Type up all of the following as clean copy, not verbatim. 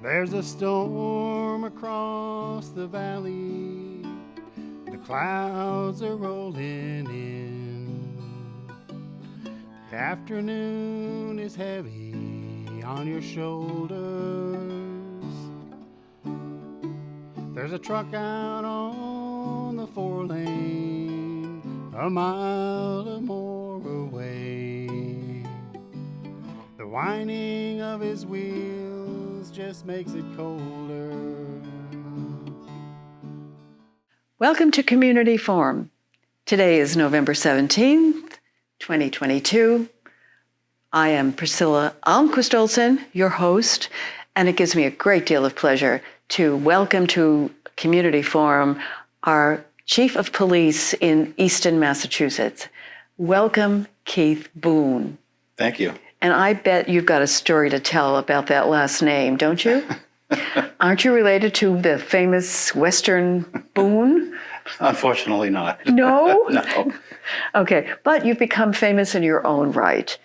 There's a storm across the valley. The clouds are rolling in. The afternoon is heavy on your shoulders. There's a truck out on the 4-lane, a mile or more away. The whining of his wheels just makes it colder. Welcome to Community Forum. Today is November 17th, 2022. I am Priscilla Almquist Olsen, your host, and it gives me a great deal of pleasure to welcome to Community Forum our Chief of Police in Easton, Massachusetts. Welcome, Keith Boone. Thank you. And I bet you've got a story to tell about that last name, don't you? Aren't you related to the famous Western Boone? Unfortunately not. No? No. Okay, but you've become famous in your own right.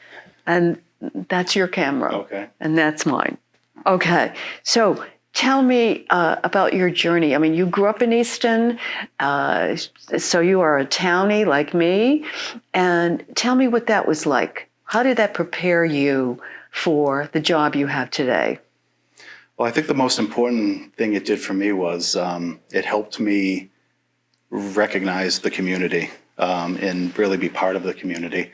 And that's your camera. Okay. And that's mine. Okay, so tell me about your journey. I mean, you grew up in Easton, so you are a townie like me. And tell me what that was like. How did that prepare you for the job you have today? Well, I think the most important thing it did for me was it helped me recognize the community and really be part of the community.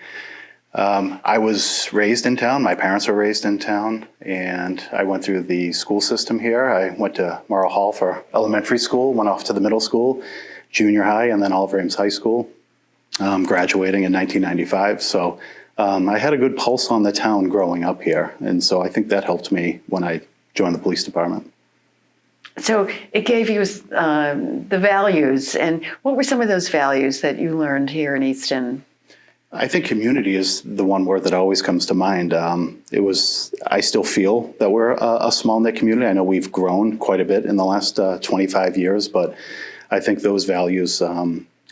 I was raised in town. My parents were raised in town, and I went through the school system here. I went to Morrow Hall for elementary school, went off to the middle school, junior high, and then Oliver Ames High School, graduating in 1995. So I had a good pulse on the town growing up here, and so I think that helped me when I joined the police department. So it gave you the values, and what were some of those values that you learned here in Easton? I think community is the one word that always comes to mind. I still feel that we're a small-knit community. I know we've grown quite a bit in the last 25 years, but I think those values,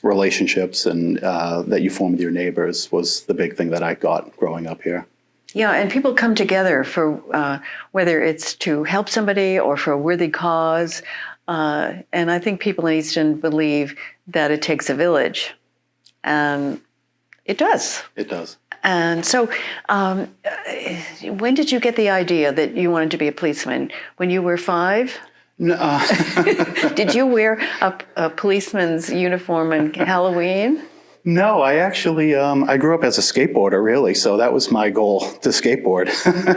relationships, and that you form with your neighbors was the big thing that I got growing up here. Yeah, and people come together for whether it's to help somebody or for a worthy cause. And I think people in Easton believe that it takes a village. And it does. It does. And so when did you get the idea that you wanted to be a policeman? When you were 5? No. Did you wear a policeman's uniform on Halloween? No, I actually, I grew up as a skateboarder, really, so that was my goal, to skateboard.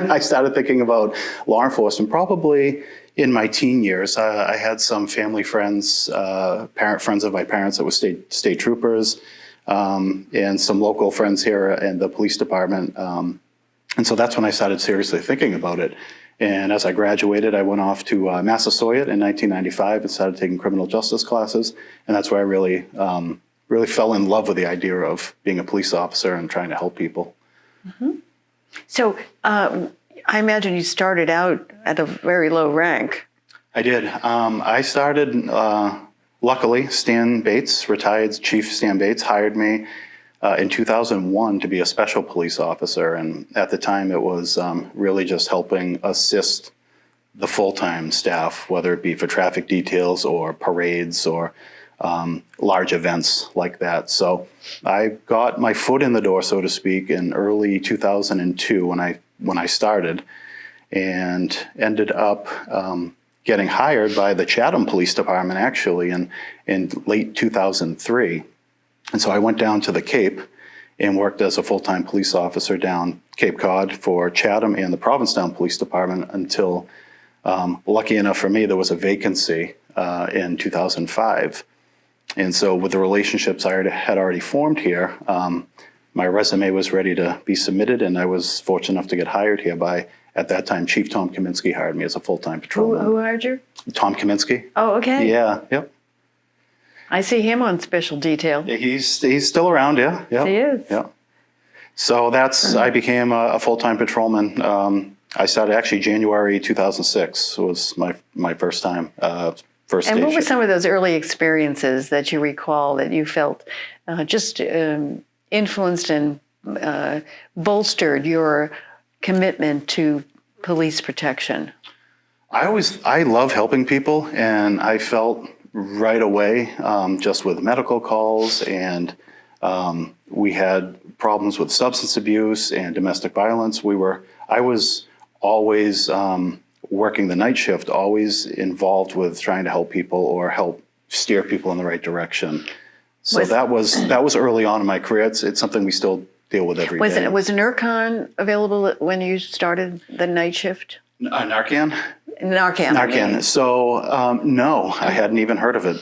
I started thinking about law enforcement probably in my teen years. I had some family friends, parent friends of my parents that were state troopers, and some local friends here in the police department. And so that's when I started seriously thinking about it. And as I graduated, I went off to Massasoit in 1995 and started taking criminal justice classes, and that's where I really fell in love with the idea of being a police officer and trying to help people. Mm-hmm. So I imagine you started out at a very low rank. I did. I started, luckily, Stan Bates, retired Chief Stan Bates, hired me in 2001 to be a special police officer. And at the time, it was really just helping assist the full-time staff, whether it be for traffic details or parades or large events like that. So I got my foot in the door, so to speak, in early 2002 when I started, and ended up getting hired by the Chatham Police Department actually in late 2003. And so I went down to the Cape and worked as a full-time police officer down Cape Cod for Chatham and the Provincetown Police Department until, lucky enough for me, there was a vacancy in 2005. And so with the relationships I had already formed here, my resume was ready to be submitted, and I was fortunate enough to get hired here by, at that time, Chief Tom Kaminsky hired me as a full-time patrolman. Who hired you? Tom Kaminsky. Oh, okay. Yeah, yep. I see him on special detail. Yeah, he's still around, yeah. Yep. He is. Yeah. So I became a full-time patrolman. I started actually January 2006 was my first time. First and station. what were some of those early experiences that you recall that you felt just influenced and bolstered your commitment to police protection? I love helping people, and I felt right away, just with medical calls, and we had problems with substance abuse and domestic violence. I was always working the night shift, always involved with trying to help people or help steer people in the right direction. So that was early on in my career. It's something we still deal with every day. Was Narcan available when you started the night shift? Narcan? Narcan. Narcan. So, no, I hadn't even heard of it.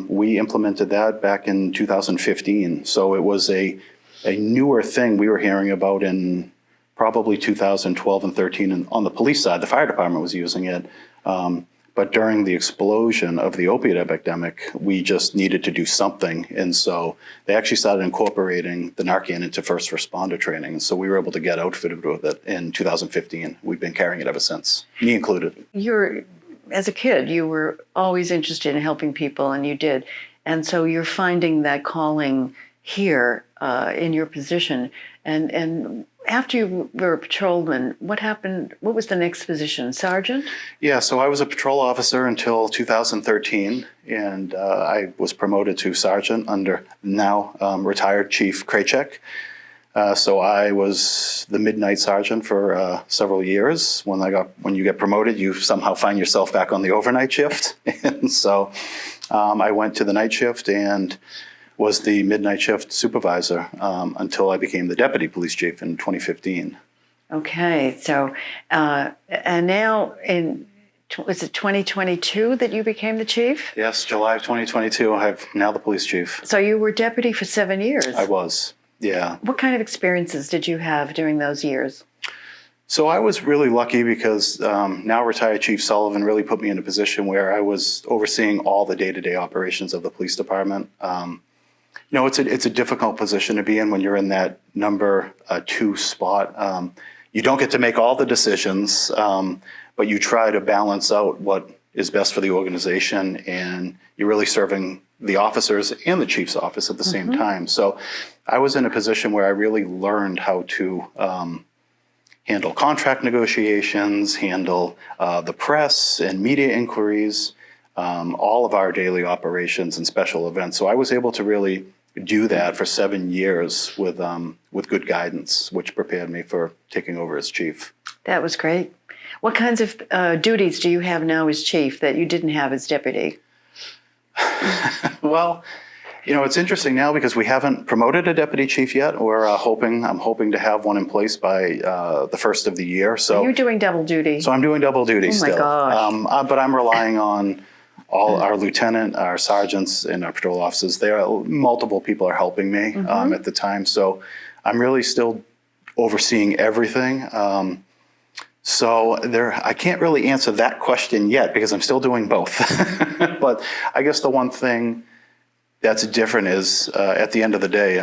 We implemented that back in 2015. So it was a newer thing we were hearing about in probably 2012 and 13. And on the police side, the fire department was using it. But during the explosion of the opiate epidemic, we just needed to do something. And so they actually started incorporating the Narcan into first responder training. And so we were able to get outfitted with it in 2015. We've been carrying it ever since, me included. As a kid, you were always interested in helping people, and you did. And so you're finding that calling here in your position. And after you were a patrolman, what happened? What was the next position? Sergeant? Yeah, so I was a patrol officer until 2013, and I was promoted to sergeant under now retired Chief Krajcek. So I was the midnight sergeant for several years. When you get promoted, you somehow find yourself back on the overnight shift. And so I went to the night shift and was the midnight shift supervisor until I became the deputy police chief in 2015. Okay, so and now was it 2022 that you became the chief? Yes, July of 2022. I'm now the police chief. So you were deputy for 7 years. I was, yeah. What kind of experiences did you have during those years? So I was really lucky because now retired Chief Sullivan really put me in a position where I was overseeing all the day-to-day operations of the police department. It's a difficult position to be in when you're in that number 2 spot. You don't get to make all the decisions, but you try to balance out what is best for the organization, and you're really serving the officers and the chief's office at the same time. So I was in a position where I really learned how to handle contract negotiations, handle the press and media inquiries, all of our daily operations and special events. So I was able to really do that for 7 years with good guidance, which prepared me for taking over as chief. That was great. What kinds of duties do you have now as chief that you didn't have as deputy? Well, it's interesting now because we haven't promoted a deputy chief yet. I'm hoping to have one in place by the first of the year. So you're doing double duty. So I'm doing double duty still. Oh my gosh. But I'm relying on all our lieutenant, our sergeants, and our patrol officers. Multiple people are helping me at the time. So I'm really still overseeing everything. I can't really answer that question yet because I'm still doing both. But I guess the one thing that's different is at the end of the day,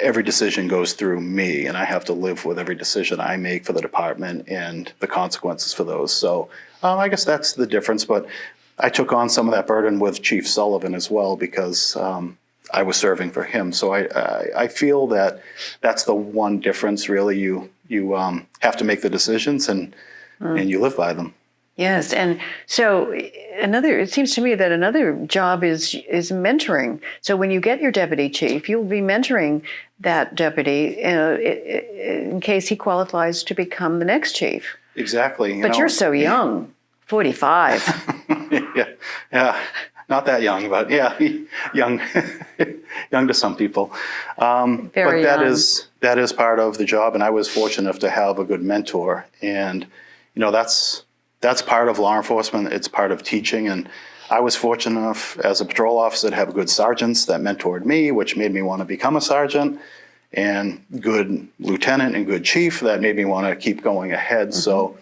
every decision goes through me, and I have to live with every decision I make for the department and the consequences for those. So I guess that's the difference. But I took on some of that burden with Chief Sullivan as well because I was serving for him. So I feel that that's the one difference, really. You have to make the decisions and you live by them. Yes, and so it seems to me that another job is mentoring. So when you get your deputy chief, you'll be mentoring that deputy in case he qualifies to become the next chief. Exactly. But you're so young, 45. Yeah, not that young, but yeah, young, young to some people. Very but young. That is part of the job, and I was fortunate enough to have a good mentor, and that's part of law enforcement. It's part of teaching, and I was fortunate enough as a patrol officer to have good sergeants that mentored me, which made me want to become a sergeant, and good lieutenant and good chief that made me want to keep going ahead. So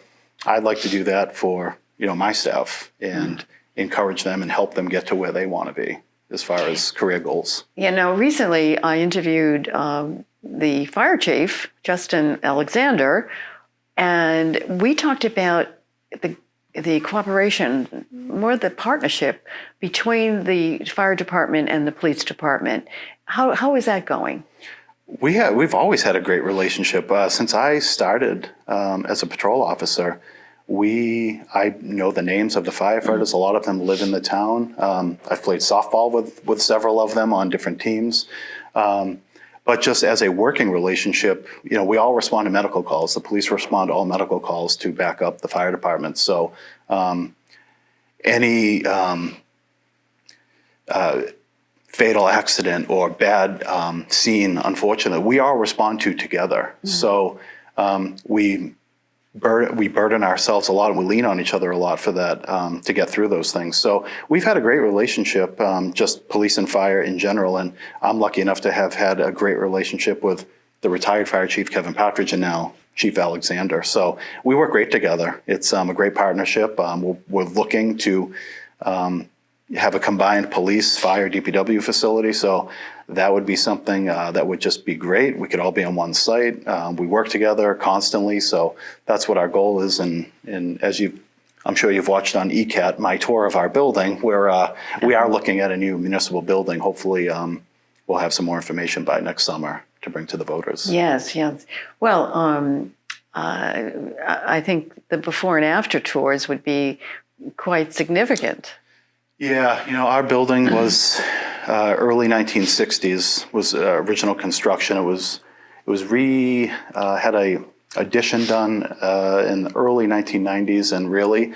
I'd like to do that for my staff and encourage them and help them get to where they want to be as far as career goals. Recently I interviewed the fire chief, Justin Alexander, and we talked about the cooperation, more the partnership between the fire department and the police department. How is that going? We've always had a great relationship. Since I started as a patrol officer, I know the names of the firefighters. A lot of them live in the town. I've played softball with several of them on different teams. But just as a working relationship, we all respond to medical calls. The police respond to all medical calls to back up the fire department. So any fatal accident or bad scene, unfortunately, we all respond to together. Mm-hmm. So we burden ourselves a lot, and we lean on each other a lot for that, to get through those things. So we've had a great relationship, just police and fire in general, and I'm lucky enough to have had a great relationship with the retired fire chief, Kevin Partridge, and now Chief Alexander. So we work great together. It's a great partnership. We're looking to have a combined police, fire, DPW facility. So that would be something that would just be great. We could all be on one site. We work together constantly. So that's what our goal is. And as I'm sure you've watched on ECAT, my tour of our building, where we are looking at a new municipal building. Hopefully we'll have some more information by next summer to bring to the voters. Yes. Well, I think the before and after tours would be quite significant. Yeah, our building was early 1960s, was original construction. It was had a addition done in the early 1990s, and really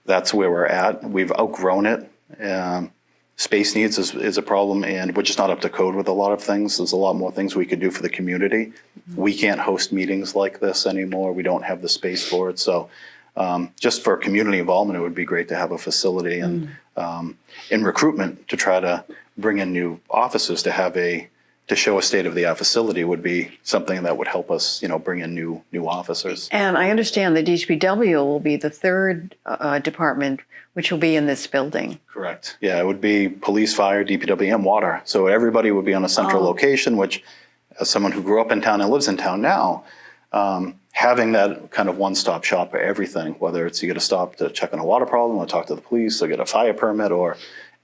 that's where we're at. We've outgrown it. Space needs is a problem, and we're just not up to code with a lot of things. There's a lot more things we could do for the community. Mm-hmm. We can't host meetings like this anymore. We don't have the space for it. So just for community involvement, it would be great to have a facility, and in recruitment to try to bring in new officers to show a state-of-the-art facility would be something that would help us, bring in new officers. And I understand the DPW will be the third department which will be in this building. Correct. Yeah, it would be police, fire, DPW, and water. So everybody would be on a central location, which, as someone who grew up in town and lives in town now, having that kind of one-stop shop for everything, whether it's you get a stop to check on a water problem or talk to the police or get a fire permit, or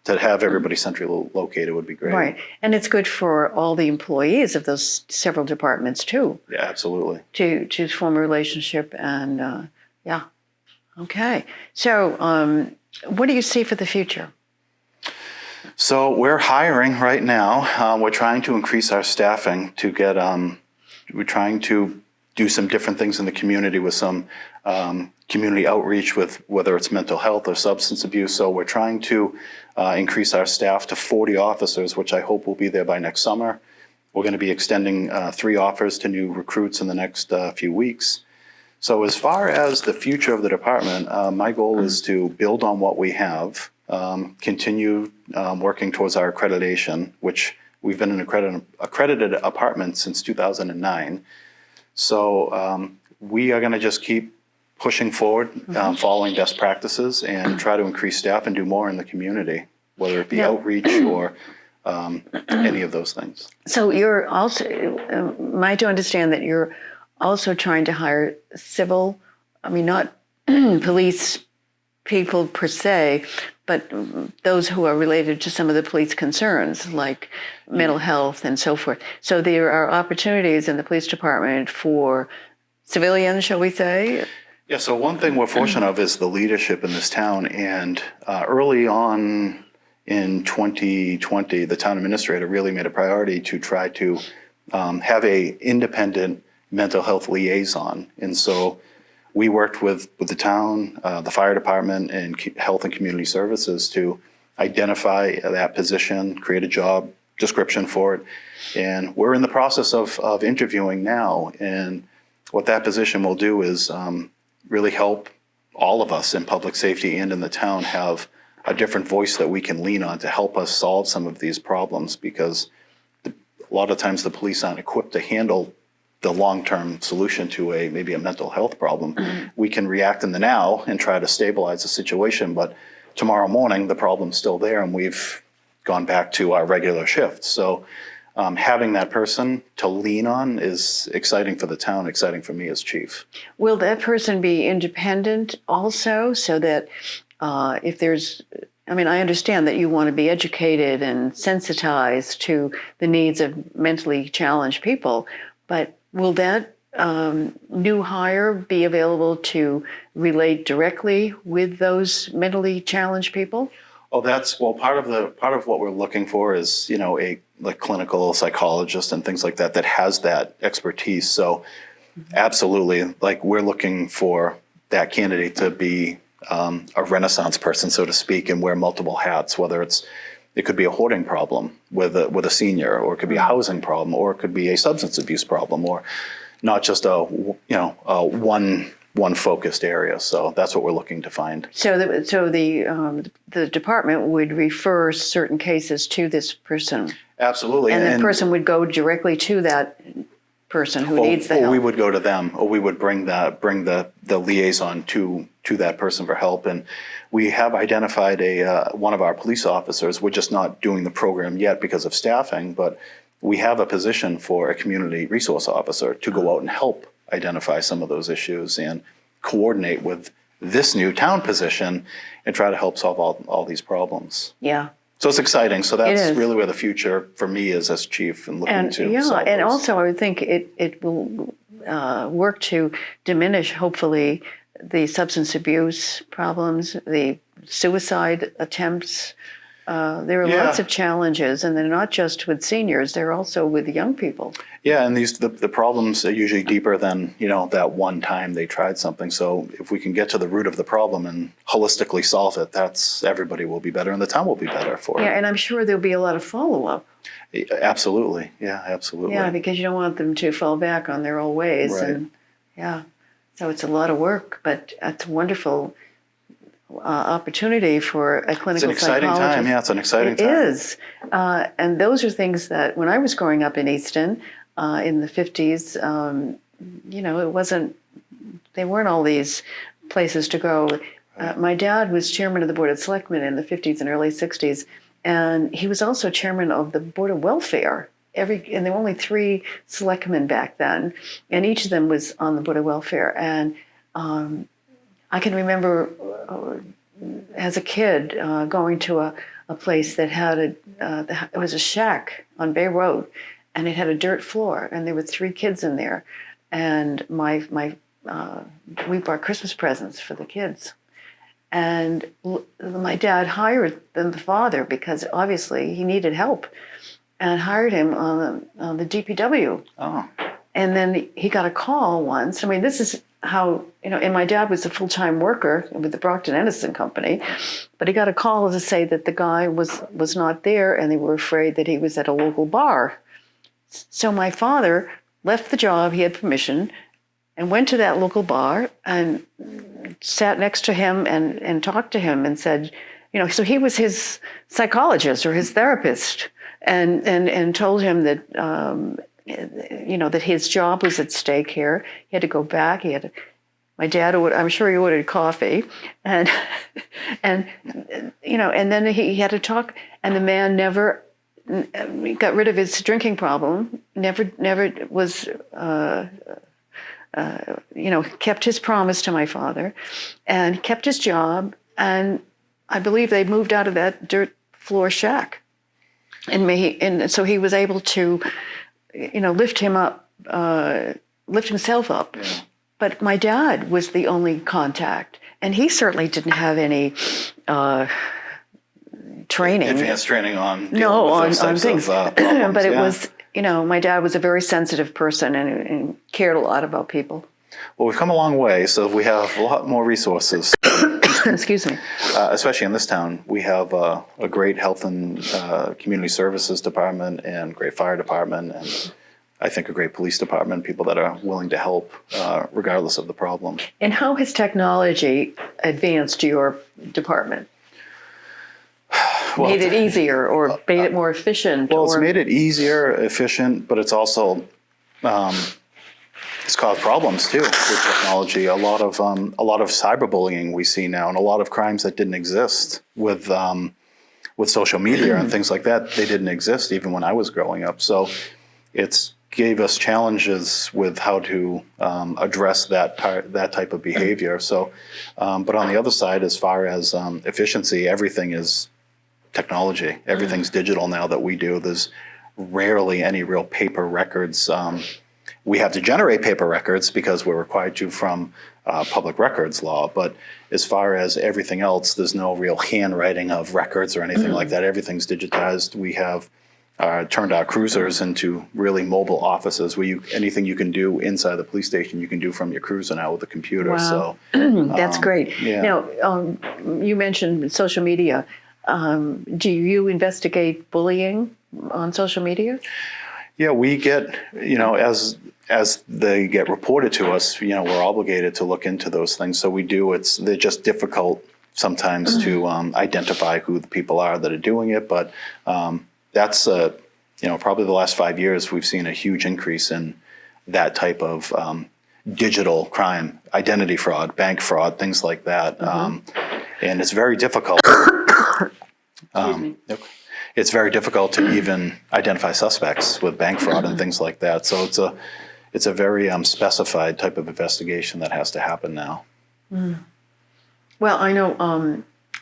to have everybody centrally located would be great. Right. And it's good for all the employees of those several departments too. Yeah, absolutely. To form a relationship and yeah. Okay. So what do you see for the future? So we're hiring right now. We're trying to increase our staffing to get, we're trying to do some different things in the community with some community outreach with whether it's mental health or substance abuse. So we're trying to increase our staff to 40 officers, which I hope will be there by next summer. We're going to be extending 3 offers to new recruits in the next few weeks. So as far as the future of the department, my goal is to build on what we have, continue working towards our accreditation, which we've been an accredited department since 2009. So we are going to just keep pushing forward, following best practices, and try to increase staff and do more in the community, whether it be outreach or any of those things. So you're also, am I to understand that you're also trying to hire civil, not police people per se, but those who are related to some of the police concerns, like mental health and so forth. So there are opportunities in the police department for civilians, shall we say? Yeah, so one thing we're fortunate of is the leadership in this town. And early on in 2020, the town administrator really made a priority to try to have a independent mental health liaison. And so we worked with the town, the fire department, and health and community services to identify that position, create a job description for it. And we're in the process of interviewing now. And what that position will do is really help all of us in public safety and in the town have a different voice that we can lean on to help us solve some of these problems, because a lot of times the police aren't equipped to handle the long-term solution to maybe a mental health problem. Mm-hmm. We can react in the now and try to stabilize the situation, but tomorrow morning the problem's still there and we've gone back to our regular shift. So having that person to lean on is exciting for the town, exciting for me as chief. Will that person be independent also, so that if there's, I understand that you want to be educated and sensitized to the needs of mentally challenged people, but will that new hire be available to relate directly with those mentally challenged people? Oh, part of what we're looking for is, a like clinical psychologist and things like that has that expertise. So absolutely, like we're looking for that candidate to be a Renaissance person, so to speak, and wear multiple hats, whether it could be a hoarding problem with a senior, or it could be a housing problem, or it could be a substance abuse problem, or not just a one focused area. So that's what we're looking to find. So the department would refer certain cases to this person, Absolutely, and the person would go directly to that person who needs the help. Or we would go to them, or we would bring the liaison to that person for help. And we have identified one of our police officers. We're just not doing the program yet because of staffing, but we have a position for a community resource officer to go out and help identify some of those issues and coordinate with this new town position and try to help solve all these problems. Yeah. So it's exciting. So that's really where the future for me is as chief, and looking to solve and those. also I would think it will work to diminish, hopefully, the substance abuse problems, the suicide attempts. There are lots of challenges, and they're not just with seniors; they're also with young people. Yeah, and the problems are usually deeper than that one time they tried something. So if we can get to the root of the problem and holistically solve it, everybody will be better, and the town will be better for it. Yeah, and I'm sure there'll be a lot of follow-up. Absolutely, yeah, absolutely. Yeah, because you don't want them to fall back on their old ways, right. And so it's a lot of work, but it's a wonderful opportunity for a clinical psychologist. It's an exciting time. Yeah, it's an exciting time. It is. And those are things that when I was growing up in Easton in the 50s, they weren't all these places to go. My dad was chairman of the Board of Selectmen in the 50s and early 60s, and he was also chairman of the Board of Welfare. And there were only 3 selectmen back then, and each of them was on the Board of Welfare. And I can remember as a kid going to a place that had it was a shack on Bay Road, and it had a dirt floor, and there were 3 kids in there, and we bought Christmas presents for the kids, and my dad hired the father because obviously he needed help, and hired him on the DPW. Oh. And then he got a call once. I mean, this is how, and my dad was a full-time worker with the Brockton Edison Company, but he got a call to say that the guy was not there, and they were afraid that he was at a local bar. So my father left the job, he had permission, and went to that local bar and sat next to him and talked to him and said, so he was his psychologist or his therapist, and told him that, that his job was at stake here. He had to go back. My dad I'm sure he ordered coffee, and then he had to talk, and the man never got rid of his drinking problem. Never was, kept his promise to my father, and kept his job. And I believe they moved out of that dirt floor shack, and so he was able to, lift himself up. Yeah. But my dad was the only contact, and he certainly didn't have any training. Advanced training on things. Problems, but it was, my dad was a very sensitive person and cared a lot about people. Well, we've come a long way, so we have a lot more resources. Excuse me. Especially in this town, we have a great health and community services department, and great fire department, and I think a great police department, people that are willing to help regardless of the problem. And how has technology advanced your department? Made it easier or made it more efficient? Well, it's made it easier, efficient, but it's also it's caused problems too with technology. A lot of cyberbullying we see now, and a lot of crimes that didn't exist with social media and things like that. They didn't exist even when I was growing up. So it's gave us challenges with how to address that type of behavior. So, but on the other side, as far as efficiency, everything is technology. Everything's digital now that we do. There's rarely any real paper records we have to generate paper records because we're required to from public records law. But as far as everything else, there's no real handwriting of records or anything like that. Everything's digitized. We have turned our cruisers into really mobile offices where anything you can do inside the police station, you can do from your cruiser now with a computer. Wow. So That's great. yeah. Now, you mentioned social media. Do you investigate bullying on social media? Yeah, we get, as they get reported to us, we're obligated to look into those things. So we do. They're just difficult sometimes to identify who the people are that are doing it. But that's, probably the last 5 years, we've seen a huge increase in that type of digital crime, identity fraud, bank fraud, things like that. And it's very difficult. It's very difficult to even identify suspects with bank fraud and things like that. So it's a very specified type of investigation that has to happen now. Well, I know,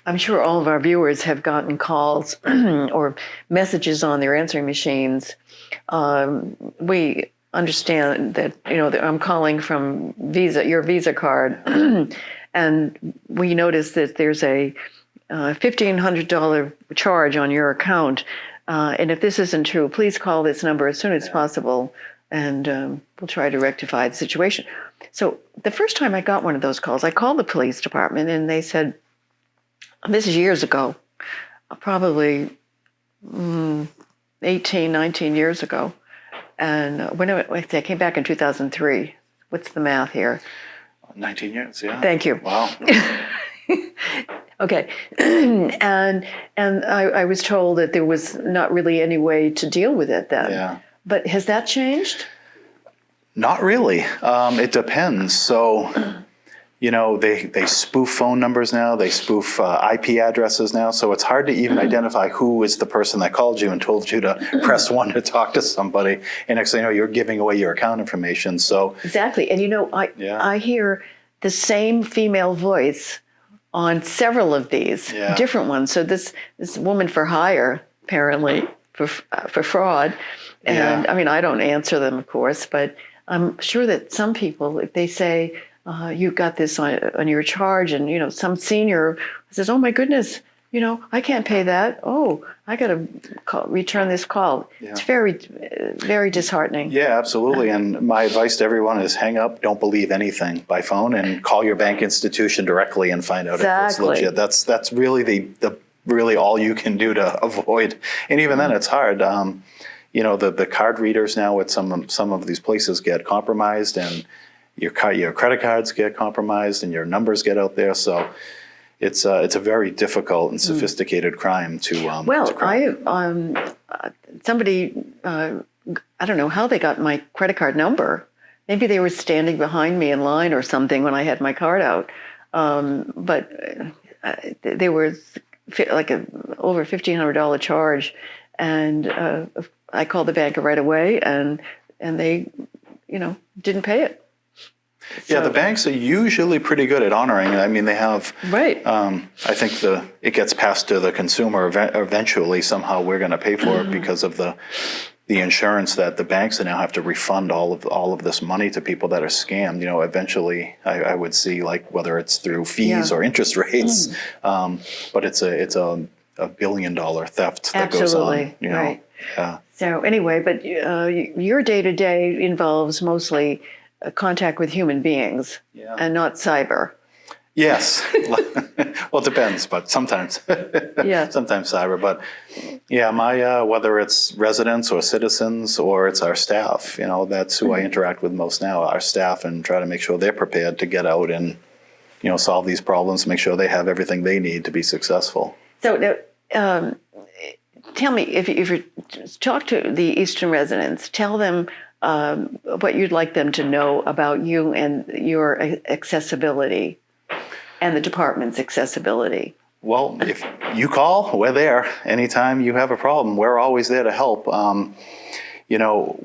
I'm sure all of our viewers have gotten calls or messages on their answering machines. We understand that, that I'm calling from your Visa card, and we notice that there's a $1,500 charge on your account. And if this isn't true, please call this number as soon as possible, and we'll try to rectify the situation. So the first time I got one of those calls, I called the police department, and they said, this is years ago, probably 18, 19 years ago. And when I came back in 2003, what's the math here? 19 years, yeah. Thank you. Wow. Okay. And I was told that there was not really any way to deal with it then. Yeah. But has that changed? Not really. It depends. So, they spoof phone numbers now. They spoof IP addresses now. So it's hard to even identify who is the person that called you and told you to press 1 to talk to somebody. And next thing you know, you're giving away your account information. So exactly. And I hear the same female voice on several of these different ones. So this woman for hire, apparently, for fraud. And I mean, I don't answer them, of course, but I'm sure that some people, if they say, you got this on your charge, and, some senior says, oh my goodness, I can't pay that. Oh, I got to return this call. Yeah. It's very, very disheartening. Yeah, absolutely. And my advice to everyone is hang up, don't believe anything by phone, and call your bank institution directly and find out if it's legit. That's really the really all you can do to avoid. And even then, it's hard. The card readers now at some of these places get compromised, and your credit cards get compromised, and your numbers get out there. So it's a very difficult and sophisticated crime to. Somebody, I don't know how they got my credit card number. Maybe they were standing behind me in line or something when I had my card out. But there was like over $1,500 charge, and I called the bank right away, and they, didn't pay it. Yeah, the banks are usually pretty good at honoring it. I mean, they have. Right. I think it gets passed to the consumer eventually. Somehow we're going to pay for it because of the insurance that the banks now have to refund all of this money to people that are scammed. Eventually I would see, like, whether it's through fees or interest rates, but it's a $1 billion theft that goes on. Right. Yeah. So anyway, but your day-to-day involves mostly contact with human beings and not cyber. Yes. Well, it depends, but sometimes. Sometimes cyber. But my whether it's residents or citizens or it's our staff, that's who I interact with most now, our staff, and try to make sure they're prepared to get out and, solve these problems, make sure they have everything they need to be successful. So tell me, if you talk to the Easton residents, tell them what you'd like them to know about you and your accessibility and the department's accessibility. Well, if you call, we're there. Anytime you have a problem, we're always there to help.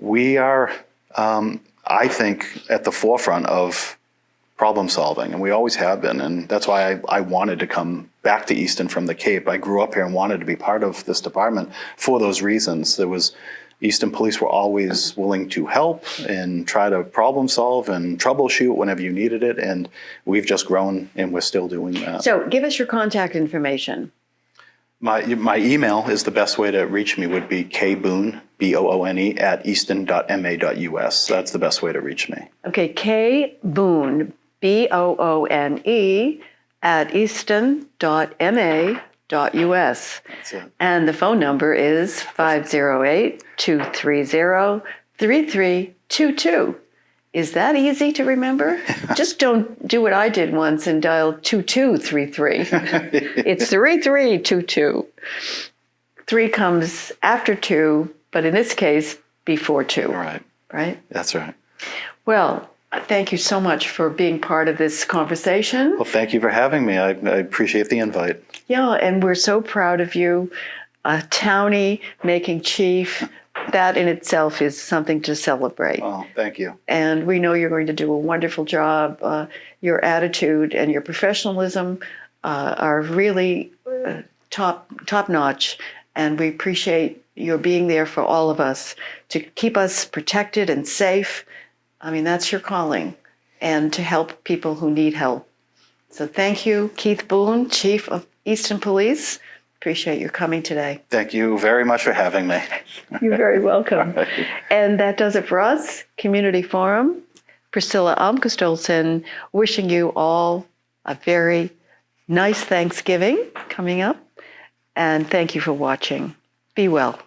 We are, I think, at the forefront of problem solving, and we always have been. And that's why I wanted to come back to Easton from the Cape. I grew up here and wanted to be part of this department for those reasons. There was Easton Police were always willing to help and try to problem solve and troubleshoot whenever you needed it. And we've just grown, and we're still doing that. So give us your contact information. My email is the best way to reach me would be kboone, Boone, at easton.ma.us. That's the best way to reach me. Okay, K Boone, Boone, at easton.ma.us. That's it. And the phone number is 508-230-3322. Is that easy to remember? Just don't do what I did once and dial 2233. It's 3322. 3 comes after 2, but in this case, before 2. Right. Right? That's right. Well, thank you so much for being part of this conversation. Well, thank you for having me. I appreciate the invite. Yeah, and we're so proud of you. A townie making chief, that in itself is something to celebrate. Oh, thank you. And we know you're going to do a wonderful job. Your attitude and your professionalism are really top notch. And we appreciate your being there for all of us to keep us protected and safe. I mean, that's your calling, and to help people who need help. So thank you, Keith Boone, Chief of Easton Police. Appreciate your coming today. Thank you very much for having me. You're very welcome. And that does it for us, Community Forum. Priscilla Almquist Olsen, wishing you all a very nice Thanksgiving coming up. And thank you for watching. Be well.